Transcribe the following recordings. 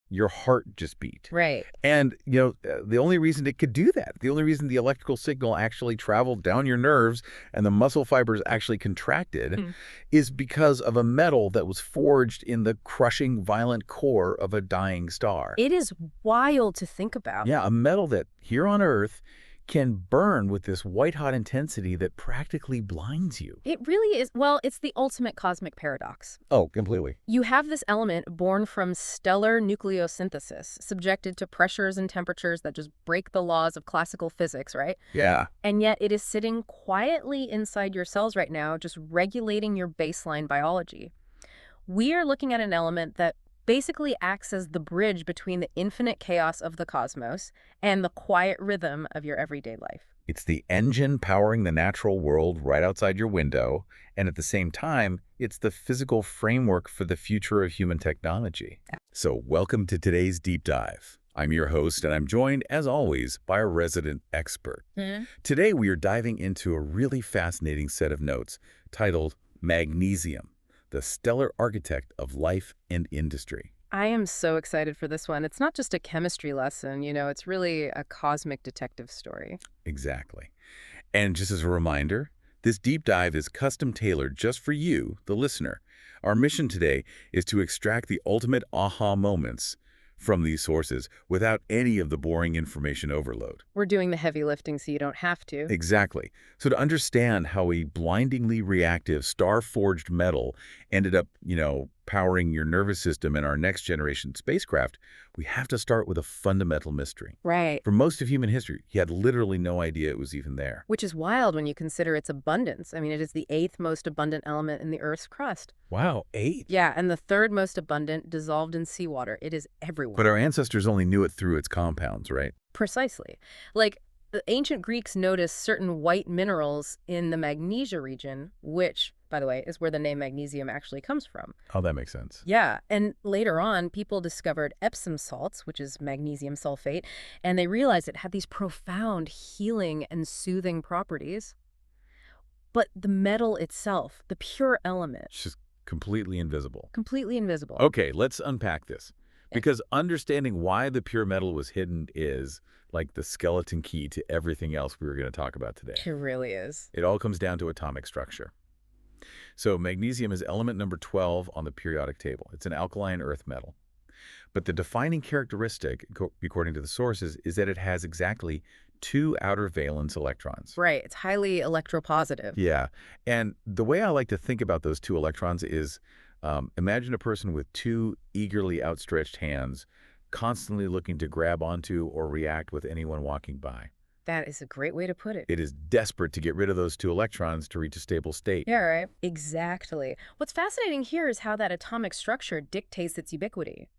your heart just beat. Right. And, the only reason it could do that, the only reason the electrical signal actually traveled down your nerves and the muscle fibers actually contracted Hmm. is because of a metal that was forged in the crushing, violent core of a dying star. It is wild to think about. Yeah, a metal that, here on Earth, can burn with this white-hot intensity that practically blinds you. It really is. Well, it's the ultimate cosmic paradox. Oh, completely. You have this element born from stellar nucleosynthesis, subjected to pressures and temperatures that just break the laws of classical physics, right? Yeah. And yet it is sitting quietly inside your cells right now, just regulating your baseline biology. We are looking at an element that basically acts as the bridge between the infinite chaos of the cosmos and the quiet rhythm of your everyday life. It's the engine powering the natural world right outside your window, and at the same time, it's the physical framework for the future of human technology. So welcome to today's deep dive. I'm your host, and I'm joined, as always, by a resident expert. Today, we are diving into a really fascinating set of notes titled Magnesium, the stellar architect of life and industry. I am so excited for this one. It's not just a chemistry lesson, it's really a cosmic detective story. Exactly. And just as a reminder, this deep dive is custom tailored just for you, the listener. Our mission today is to extract the ultimate aha moments from these sources without any of the boring information overload. We're doing the heavy lifting so you don't have to. Exactly. So to understand how a blindingly reactive star-forged metal ended up, powering your nervous system in our next generation spacecraft, we have to start with a fundamental mystery. Right. For most of human history, he had literally no idea it was even there. Which is wild when you consider its abundance. I mean, it is the 8th most abundant element in the Earth's crust. Wow, 8? Yeah, and the 3rd most abundant dissolved in seawater. It is everywhere. But our ancestors only knew it through its compounds, right? Precisely. Like, the ancient Greeks noticed certain white minerals in the Magnesia region, which, by the way, is where the name magnesium actually comes from. Oh, that makes sense. Yeah, and later on, people discovered Epsom salts, which is magnesium sulfate, and they realized it had these profound healing and soothing properties. But the metal itself, the pure element, It's just completely invisible. completely invisible. Okay, let's unpack this. Because understanding why the pure metal was hidden is like the skeleton key to everything else we were going to talk about today. It really is. It all comes down to atomic structure. So magnesium is element number 12 on the periodic table. It's an alkaline earth metal. But the defining characteristic, according to the sources, is that it has exactly 2 outer valence electrons. Right, it's highly electropositive. Yeah, and the way I like to think about those 2 electrons is imagine a person with 2 eagerly outstretched hands constantly looking to grab onto or react with anyone walking by. That is a great way to put it. It is desperate to get rid of those 2 electrons to reach a stable state. Yeah, right. Exactly. What's fascinating here is how that atomic structure dictates its ubiquity.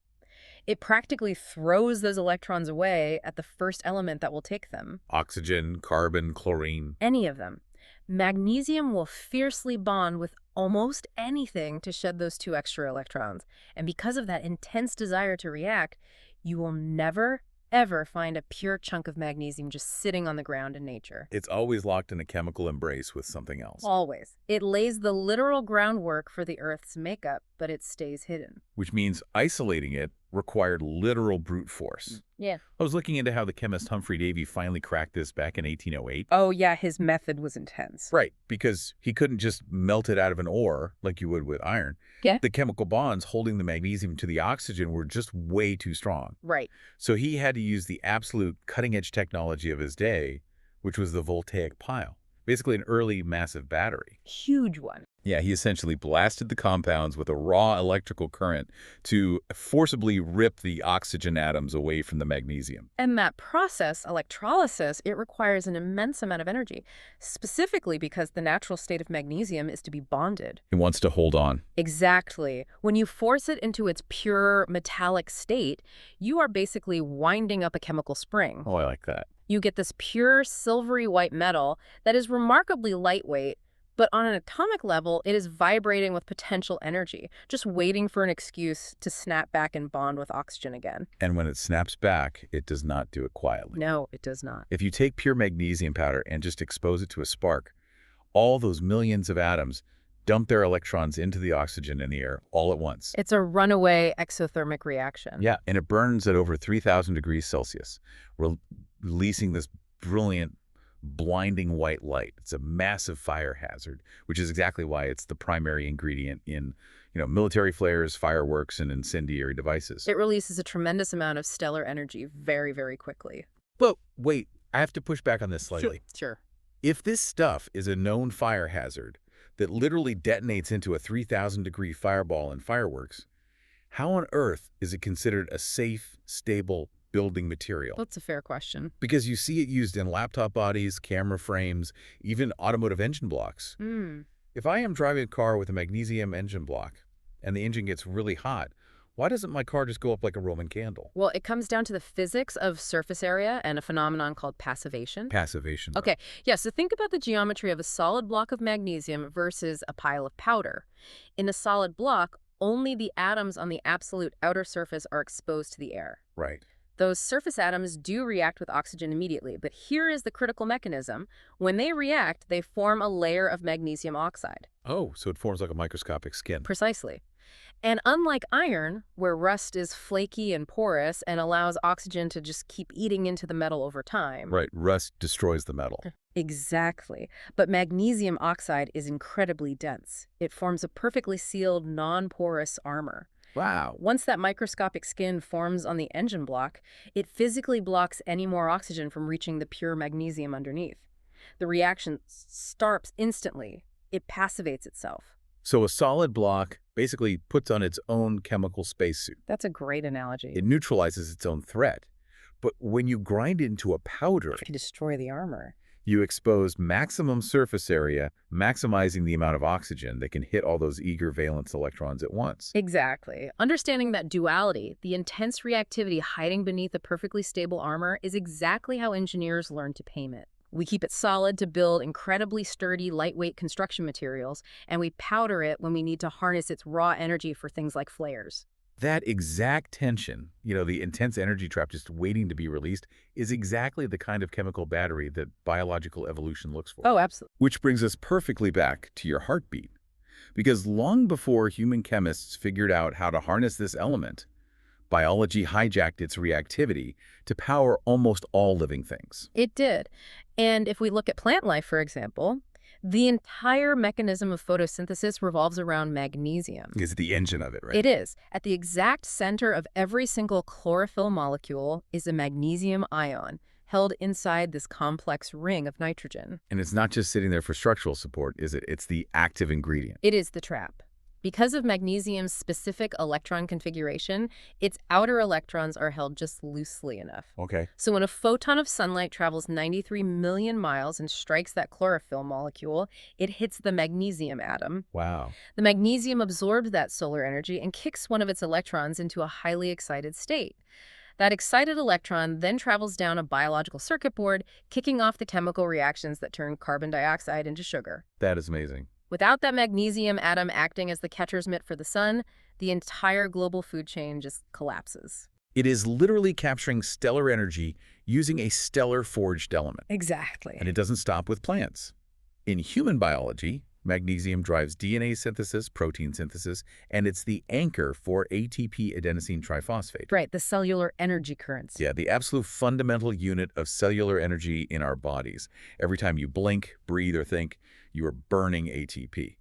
It practically throws those electrons away at the first element that will take them. Oxygen, carbon, chlorine. Any of them. Magnesium will fiercely bond with almost anything to shed those 2 extra electrons. And because of that intense desire to react, you will never, ever find a pure chunk of magnesium just sitting on the ground in nature. It's always locked in a chemical embrace with something else. Always. It lays the literal groundwork for the Earth's makeup, but it stays hidden. Which means isolating it required literal brute force. Yeah. I was looking into how the chemist Humphrey Davy finally cracked this back in 1808. Oh, yeah, his method was intense. Right, because he couldn't just melt it out of an ore like you would with iron. Yeah. The chemical bonds holding the magnesium to the oxygen were just way too strong. Right. So he had to use the absolute cutting-edge technology of his day, which was the voltaic pile, basically an early massive battery. Huge one. Yeah, he essentially blasted the compounds with a raw electrical current to forcibly rip the oxygen atoms away from the magnesium. And that process, electrolysis, it requires an immense amount of energy, specifically because the natural state of magnesium is to be bonded. It wants to hold on. Exactly. When you force it into its pure metallic state, you are basically winding up a chemical spring. Oh, I like that. You get this pure silvery white metal that is remarkably lightweight, but on an atomic level, it is vibrating with potential energy, just waiting for an excuse to snap back and bond with oxygen again. And when it snaps back, it does not do it quietly. No, it does not. If you take pure magnesium powder and just expose it to a spark, all those millions of atoms dump their electrons into the oxygen in the air all at once. It's a runaway exothermic reaction. Yeah, and it burns at over 3,000 degrees Celsius, releasing this brilliant, blinding white light. It's a massive fire hazard, which is exactly why it's the primary ingredient in, military flares, fireworks, and incendiary devices. It releases a tremendous amount of stellar energy very, very quickly. But wait, I have to push back on this slightly. Sure. If this stuff is a known fire hazard that literally detonates into a 3,000-degree fireball in fireworks, how on earth is it considered a safe, stable building material? That's a fair question. Because you see it used in laptop bodies, camera frames, even automotive engine blocks. If I am driving a car with a magnesium engine block and the engine gets really hot, why doesn't my car just go up like a Roman candle? Well, it comes down to the physics of surface area and a phenomenon called passivation. Passivation. Okay, yeah, so think about the geometry of a solid block of magnesium versus a pile of powder. In a solid block, only the atoms on the absolute outer surface are exposed to the air. Right. Those surface atoms do react with oxygen immediately, but here is the critical mechanism. When they react, they form a layer of magnesium oxide. Oh, so it forms like a microscopic skin. Precisely. And unlike iron, where rust is flaky and porous and allows oxygen to just keep eating into the metal over time. Right, rust destroys the metal. Exactly. But magnesium oxide is incredibly dense. It forms a perfectly sealed, non-porous armor. Wow. Once that microscopic skin forms on the engine block, it physically blocks any more oxygen from reaching the pure magnesium underneath. The reaction starts instantly. It passivates itself. So a solid block basically puts on its own chemical spacesuit. That's a great analogy. It neutralizes its own threat. But when you grind it into a powder, You destroy the armor. you expose maximum surface area, maximizing the amount of oxygen that can hit all those eager valence electrons at once. Exactly. Understanding that duality, the intense reactivity hiding beneath a perfectly stable armor, is exactly how engineers learn to tame it. We keep it solid to build incredibly sturdy, lightweight construction materials, and we powder it when we need to harness its raw energy for things like flares. That exact tension, the intense energy trap just waiting to be released, is exactly the kind of chemical battery that biological evolution looks for. Oh, absolutely. Which brings us perfectly back to your heartbeat. Because long before human chemists figured out how to harness this element, biology hijacked its reactivity to power almost all living things. It did. And if we look at plant life, for example, the entire mechanism of photosynthesis revolves around magnesium. Is the engine of it, right? It is. At the exact center of every single chlorophyll molecule is a magnesium ion, held inside this complex ring of nitrogen. And it's not just sitting there for structural support, is it? It's the active ingredient. It is the trap. Because of magnesium's specific electron configuration, its outer electrons are held just loosely enough. Okay. So when a photon of sunlight travels 93 million miles and strikes that chlorophyll molecule, it hits the magnesium atom. Wow. The magnesium absorbs that solar energy and kicks one of its electrons into a highly excited state. That excited electron then travels down a biological circuit board, kicking off the chemical reactions that turn carbon dioxide into sugar. That is amazing. Without that magnesium atom acting as the catcher's mitt for the sun, the entire global food chain just collapses. It is literally capturing stellar energy using a stellar forged element. Exactly. And it doesn't stop with plants. In human biology, magnesium drives DNA synthesis, protein synthesis, and it's the anchor for ATP adenosine triphosphate. Right, the cellular energy currents. Yeah, the absolute fundamental unit of cellular energy in our bodies. Every time you blink, breathe, or think, you are burning ATP.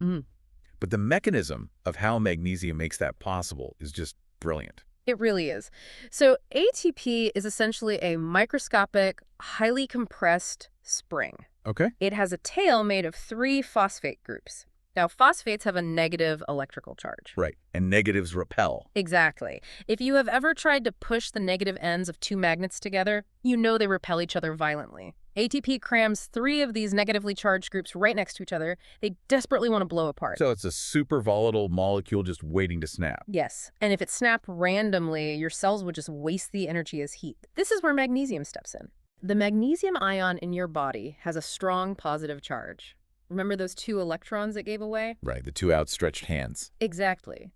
But the mechanism of how magnesium makes that possible is just brilliant. It really is. So ATP is essentially a microscopic, highly compressed spring. Okay. It has a tail made of 3 phosphate groups. Now, phosphates have a negative electrical charge. Right. And negatives repel. Exactly. If you have ever tried to push the negative ends of 2 magnets together, you know they repel each other violently. ATP crams 3 of these negatively charged groups right next to each other. They desperately want to blow apart. So it's a super volatile molecule just waiting to snap. Yes. And if it snapped randomly, your cells would just waste the energy as heat. This is where magnesium steps in. The magnesium ion in your body has a strong positive charge. Remember those 2 electrons it gave away? Right, the 2 outstretched hands. Exactly.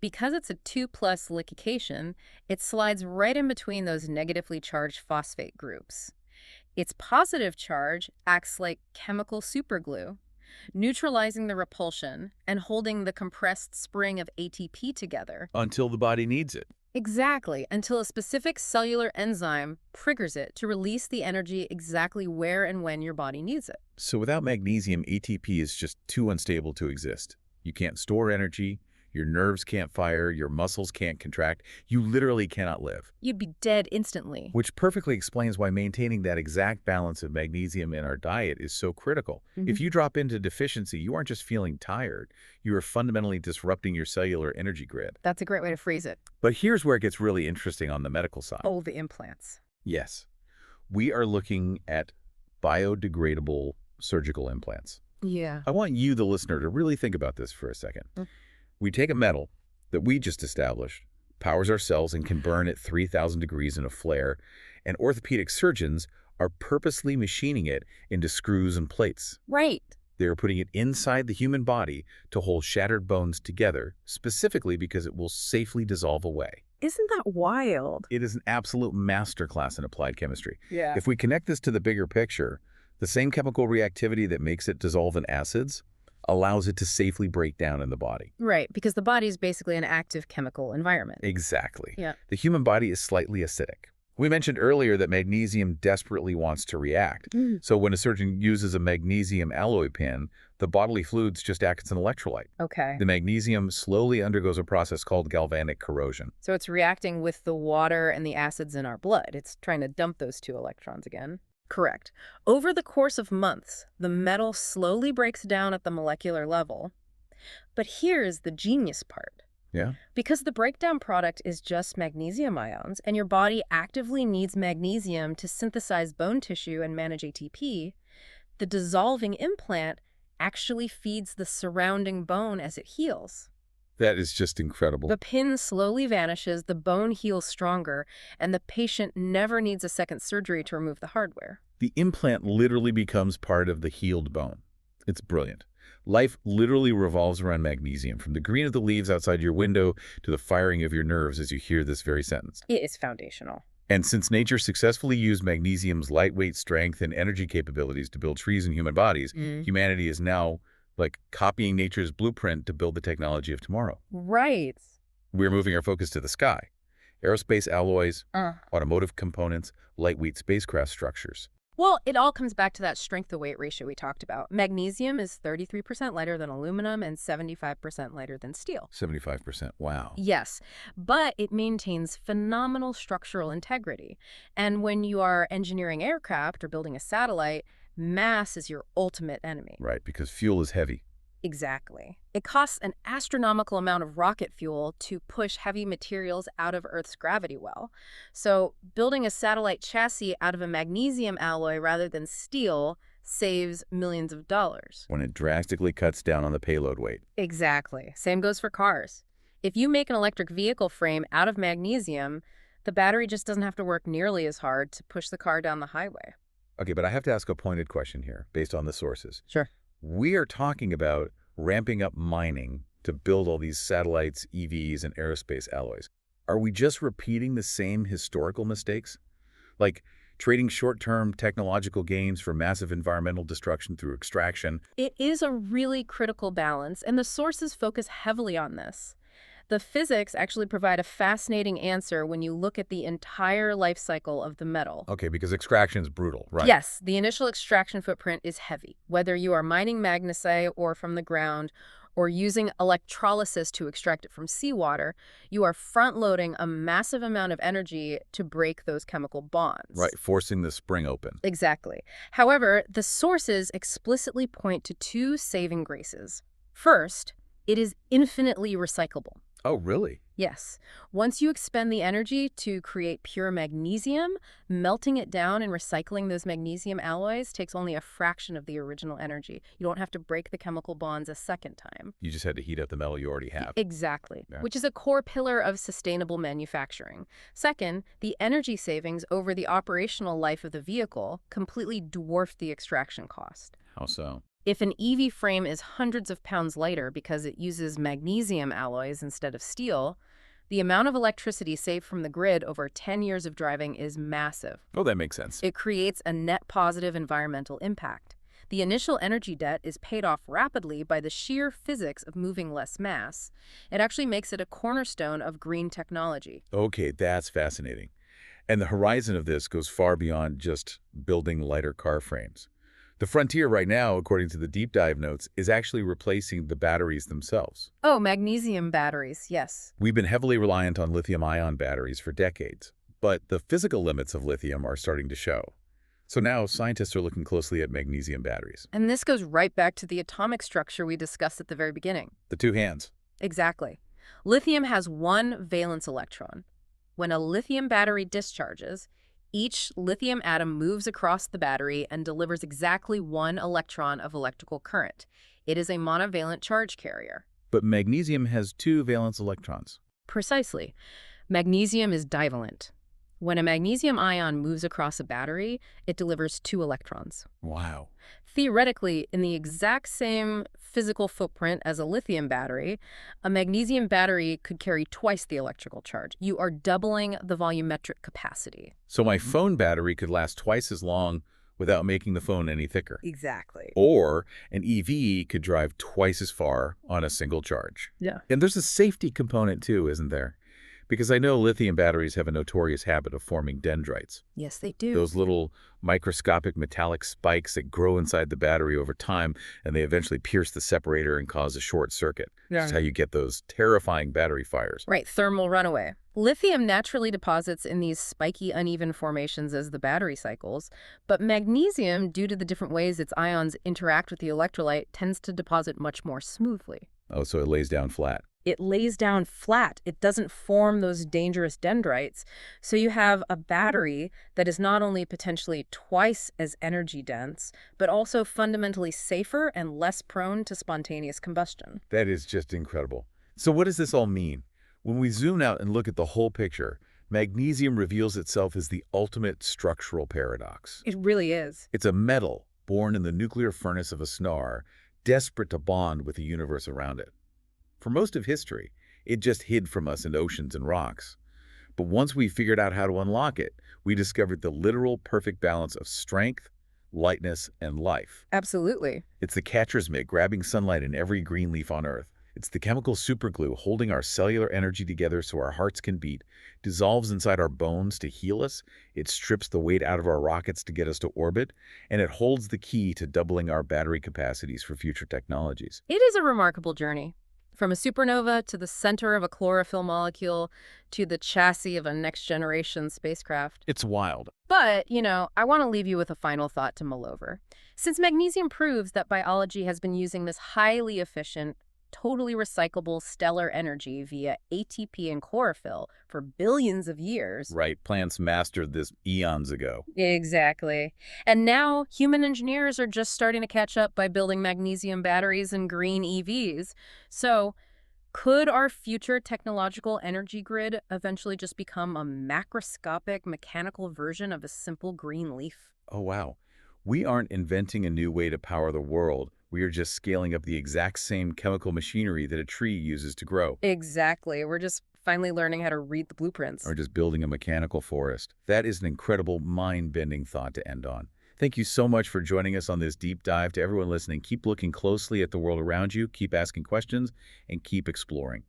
Because it's a 2+ liquefaction, it slides right in between those negatively charged phosphate groups. Its positive charge acts like chemical superglue. neutralizing the repulsion and holding the compressed spring of ATP together. Until the body needs it. Exactly, until a specific cellular enzyme triggers it to release the energy exactly where and when your body needs it. So without magnesium, ATP is just too unstable to exist. You can't store energy, your nerves can't fire, your muscles can't contract. You literally cannot live. You'd be dead instantly. Which perfectly explains why maintaining that exact balance of magnesium in our diet is so critical. If you drop into deficiency, you aren't just feeling tired. You are fundamentally disrupting your cellular energy grid. That's a great way to phrase it. But here's where it gets really interesting on the medical side. Oh, the implants. Yes. We are looking at biodegradable surgical implants. Yeah. I want you, the listener, to really think about this for a second. We take a metal that we just established, powers our cells and can burn at 3,000 degrees in a flare, and orthopedic surgeons are purposely machining it into screws and plates. Right. They are putting it inside the human body to hold shattered bones together, specifically because it will safely dissolve away. Isn't that wild? It is an absolute masterclass in applied chemistry. Yeah. If we connect this to the bigger picture, the same chemical reactivity that makes it dissolve in acids allows it to safely break down in the body. Right, because the body is basically an active chemical environment. Exactly. Yeah. The human body is slightly acidic. We mentioned earlier that magnesium desperately wants to react. So when a surgeon uses a magnesium alloy pin, the bodily fluids just act as an electrolyte. Okay. The magnesium slowly undergoes a process called galvanic corrosion. So it's reacting with the water and the acids in our blood. It's trying to dump those two electrons again. Correct. Over the course of months, the metal slowly breaks down at the molecular level. But here's the genius part. Yeah? Because the breakdown product is just magnesium ions, and your body actively needs magnesium to synthesize bone tissue and manage ATP, the dissolving implant actually feeds the surrounding bone as it heals. That is just incredible. The pin slowly vanishes, the bone heals stronger, and the patient never needs a second surgery to remove the hardware. The implant literally becomes part of the healed bone. It's brilliant. Life literally revolves around magnesium, from the green of the leaves outside your window to the firing of your nerves as you hear this very sentence. It is foundational. And since nature successfully used magnesium's lightweight strength and energy capabilities to build trees and human bodies, humanity is now copying nature's blueprint to build the technology of tomorrow. Right. We're moving our focus to the sky. Aerospace alloys, automotive components, lightweight spacecraft structures. Well, it all comes back to that strength-to-weight ratio we talked about. Magnesium is 33% lighter than aluminum and 75% lighter than steel. 75%, wow. Yes, but it maintains phenomenal structural integrity. And when you are engineering aircraft or building a satellite, mass is your ultimate enemy. Right, because fuel is heavy. Exactly. It costs an astronomical amount of rocket fuel to push heavy materials out of Earth's gravity well. So building a satellite chassis out of a magnesium alloy rather than steel saves millions of dollars. When it drastically cuts down on the payload weight. Exactly. Same goes for cars. If you make an electric vehicle frame out of magnesium, the battery just doesn't have to work nearly as hard to push the car down the highway. Okay, but I have to ask a pointed question here, based on the sources. Sure. We are talking about ramping up mining to build all these satellites, EVs, and aerospace alloys. Are we just repeating the same historical mistakes? Like trading short-term technological gains for massive environmental destruction through extraction? It is a really critical balance, and the sources focus heavily on this. The physics actually provide a fascinating answer when you look at the entire life cycle of the metal. Okay, because extraction is brutal, right? Yes, the initial extraction footprint is heavy. Whether you are mining magnesite or from the ground, or using electrolysis to extract it from seawater, you are front-loading a massive amount of energy to break those chemical bonds. Right, forcing the spring open. Exactly. However, the sources explicitly point to two saving graces. First, it is infinitely recyclable. Oh, really? Yes. Once you expend the energy to create pure magnesium, melting it down and recycling those magnesium alloys takes only a fraction of the original energy. You don't have to break the chemical bonds a second time. You just had to heat up the metal you already have. Exactly, Yeah. which is a core pillar of sustainable manufacturing. Second, the energy savings over the operational life of the vehicle completely dwarf the extraction cost. How so? If an EV frame is hundreds of pounds lighter because it uses magnesium alloys instead of steel, the amount of electricity saved from the grid over 10 years of driving is massive. Oh, that makes sense. It creates a net positive environmental impact. The initial energy debt is paid off rapidly by the sheer physics of moving less mass. It actually makes it a cornerstone of green technology. Okay, that's fascinating. And the horizon of this goes far beyond just building lighter car frames. The frontier right now, according to the deep dive notes, is actually replacing the batteries themselves. Oh, magnesium batteries, yes. We've been heavily reliant on lithium-ion batteries for decades, but the physical limits of lithium are starting to show. So now scientists are looking closely at magnesium batteries. And this goes right back to the atomic structure we discussed at the very beginning. The two hands. Exactly. Lithium has one valence electron. When a lithium battery discharges, each lithium atom moves across the battery and delivers exactly one electron of electrical current. It is a monovalent charge carrier. But magnesium has two valence electrons. Precisely. Magnesium is divalent. When a magnesium ion moves across a battery, it delivers two electrons. Wow. Theoretically, in the exact same physical footprint as a lithium battery, a magnesium battery could carry twice the electrical charge. You are doubling the volumetric capacity. So my phone battery could last twice as long without making the phone any thicker. Exactly. Or an EV could drive twice as far on a single charge. Yeah. And there's a safety component too, isn't there? Because I know lithium batteries have a notorious habit of forming dendrites. Yes, they do. Those little microscopic metallic spikes that grow inside the battery over time, and they eventually pierce the separator and cause a short circuit. That's how you get those terrifying battery fires. Right, thermal runaway. Lithium naturally deposits in these spiky, uneven formations as the battery cycles, but magnesium, due to the different ways its ions interact with the electrolyte, tends to deposit much more smoothly. Oh, so it lays down flat. It lays down flat. It doesn't form those dangerous dendrites. So you have a battery that is not only potentially twice as energy dense, but also fundamentally safer and less prone to spontaneous combustion. That is just incredible. So what does this all mean? When we zoom out and look at the whole picture, magnesium reveals itself as the ultimate structural paradox. It really is. It's a metal born in the nuclear furnace of a star, desperate to bond with the universe around it. For most of history, it just hid from us in oceans and rocks. But once we figured out how to unlock it, we discovered the literal perfect balance of strength, lightness, and life. Absolutely. It's the catcher's mitt grabbing sunlight in every green leaf on Earth. It's the chemical superglue holding our cellular energy together so our hearts can beat, dissolves inside our bones to heal us, it strips the weight out of our rockets to get us to orbit, and it holds the key to doubling our battery capacities for future technologies. It is a remarkable journey. From a supernova to the center of a chlorophyll molecule to the chassis of a next-generation spacecraft. It's wild. But, I want to leave you with a final thought to mull over. Since magnesium proves that biology has been using this highly efficient, totally recyclable stellar energy via ATP and chlorophyll for billions of years. Right, plants mastered this eons ago. Exactly. And now human engineers are just starting to catch up by building magnesium batteries and green EVs. So could our future technological energy grid eventually just become a macroscopic mechanical version of a simple green leaf? Oh, wow. We aren't inventing a new way to power the world. We are just scaling up the exact same chemical machinery that a tree uses to grow. Exactly. We're just finally learning how to read the blueprints. Or just building a mechanical forest. That is an incredible, mind-bending thought to end on. Thank you so much for joining us on this deep dive. To everyone listening, keep looking closely at the world around you, keep asking questions, and keep exploring.